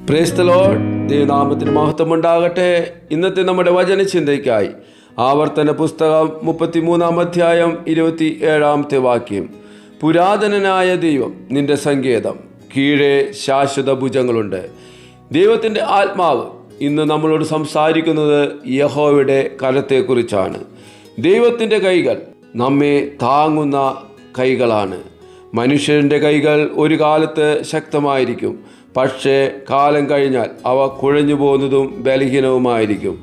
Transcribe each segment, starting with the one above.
Praise the Lord. ദൈവനാമത്തിന് മഹത്വം ഉണ്ടാകട്ടെ. ഇന്നത്തെ നമ്മുടെ വചനചിന്തയ്ക്കായി ആവർത്തന പുസ്തകം 33 അധ്യായം 27 വാക്യം. പുരാതനനായ ദൈവം നിന്റെ സങ്കേതം, കീഴെ ശാശ്വത ഭുജങ്ങളുണ്ട്. ദൈവത്തിൻ്റെ ആത്മാവ് ഇന്ന് നമ്മളോട് സംസാരിക്കുന്നത് യഹോവയുടെ കരത്തെക്കുറിച്ചാണ്. ദൈവത്തിൻ്റെ കൈകൾ നമ്മെ താങ്ങുന്ന കൈകളാണ്. മനുഷ്യൻ്റെ കൈകൾ ഒരു കാലത്ത് ശക്തമായിരിക്കും, പക്ഷേ കാലം കഴിഞ്ഞാൽ അവ കുഴഞ്ഞു പോകുന്നതും ബലഹീനവുമായിരിക്കും.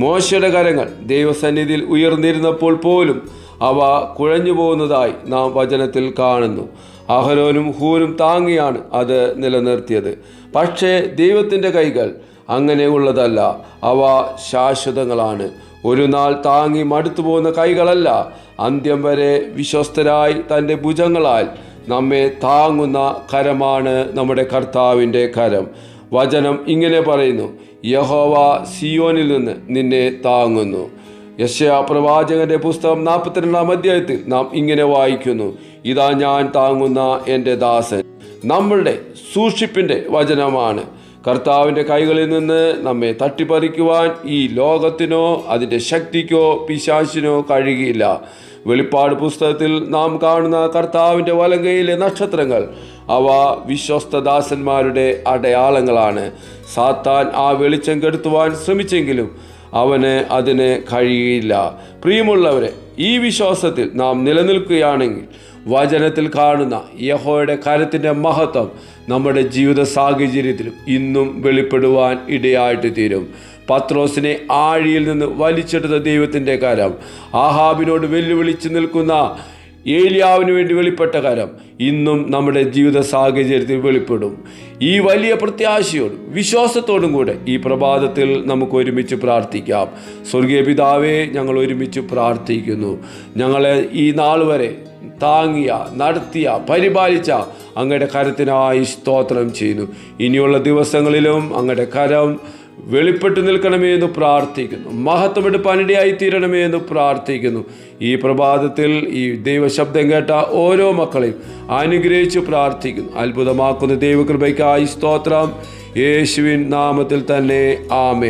മോശയുടെ കരങ്ങൾ ദൈവസന്നിധിയിൽ ഉയർന്നിരുന്നപ്പോൾ പോലും അവ കുഴഞ്ഞു പോകുന്നതായി നാം വചനത്തിൽ കാണുന്നു. അഹരോനും ഹൂരും താങ്ങിയാണ് അത് നിലനിർത്തിയത്. പക്ഷേ ദൈവത്തിൻ്റെ കൈകൾ അങ്ങനെയുള്ളതല്ല, അവ ശാശ്വതങ്ങളാണ്. ഒരു നാൾ താങ്ങി മടുത്തു പോകുന്ന കൈകളല്ല, അന്ത്യം വരെ വിശ്വസ്തരായി തൻ്റെ ഭുജങ്ങളാൽ നമ്മെ താങ്ങുന്ന കരമാണ് നമ്മുടെ കർത്താവിൻ്റെ കരം. വചനം ഇങ്ങനെ പറയുന്നു, യഹോവ സിയോനിൽ നിന്ന് നിന്നെ താങ്ങുന്നു. യെശയ്യാ പ്രവാചകന്റെ പുസ്തകം 42 അധ്യായത്തിൽ നാം ഇങ്ങനെ വായിക്കുന്നു, ഇതാ ഞാൻ താങ്ങുന്ന എൻ്റെ ദാസൻ. നമ്മളുടെ സൂക്ഷിപ്പിൻ്റെ വചനമാണ്. കർത്താവിൻ്റെ കൈകളിൽ നിന്ന് നമ്മെ തട്ടിപ്പറിക്കുവാൻ ഈ ലോകത്തിനോ അതിൻ്റെ ശക്തിക്കോ പിശാചിനോ കഴിയില്ല. വെളിപ്പാട് പുസ്തകത്തിൽ നാം കാണുന്ന കർത്താവിൻ്റെ വലങ്കയിലെ നക്ഷത്രങ്ങൾ, അവ വിശ്വസ്തദാസന്മാരുടെ അടയാളങ്ങളാണ്. സാത്താൻ ആ വെളിച്ചം കെടുത്തുവാൻ ശ്രമിച്ചെങ്കിലും അവന് അതിന് കഴിയില്ല. പ്രിയമുള്ളവരെ, ഈ വിശ്വാസത്തിൽ നാം നിലനിൽക്കുകയാണെങ്കിൽ വചനത്തിൽ കാണുന്ന യഹോവയുടെ കരത്തിൻ്റെ മഹത്വം നമ്മുടെ ജീവിത സാഹചര്യത്തിലും ഇന്നും വെളിപ്പെടുവാൻ ഇടയായിട്ട് തീരും. പത്രോസിനെ ആഴിയിൽ നിന്ന് വലിച്ചെടുത്ത ദൈവത്തിൻ്റെ കരം, ആഹാബിനോട് വെല്ലുവിളിച്ച് നിൽക്കുന്ന ഏലിയാവിന് വേണ്ടി വെളിപ്പെട്ട കരം ഇന്നും നമ്മുടെ ജീവിത സാഹചര്യത്തിൽ വെളിപ്പെടും. ഈ വലിയ പ്രത്യാശയോടും വിശ്വാസത്തോടും കൂടെ ഈ പ്രഭാതത്തിൽ നമുക്ക് ഒരുമിച്ച് പ്രാർത്ഥിക്കാം. സ്വർഗീയ പിതാവേ, ഞങ്ങൾ ഒരുമിച്ച് പ്രാർത്ഥിക്കുന്നു. ഞങ്ങളെ ഈ നാൾ വരെ താങ്ങിയ, നടത്തിയ, പരിപാലിച്ച അങ്ങയുടെ കരത്തിനായി സ്തോത്രം ചെയ്യുന്നു. ഇനിയുള്ള ദിവസങ്ങളിലും അങ്ങയുടെ കരം വെളിപ്പെട്ട് നിൽക്കണമേ എന്ന് പ്രാർത്ഥിക്കുന്നു. മഹത്വമെടുപ്പാനിടയായി തീരണമേ എന്ന് പ്രാർത്ഥിക്കുന്നു. ഈ പ്രഭാതത്തിൽ ഈ ദൈവശബ്ദം കേട്ട ഓരോ മക്കളെയും അനുഗ്രഹിച്ച് പ്രാർത്ഥിക്കുന്നു. അത്ഭുതമാക്കുന്ന ദൈവകൃപയ്ക്കായി സ്തോത്രം. യേശുവിൻ നാമത്തിൽ തന്നെ ആമേൻ.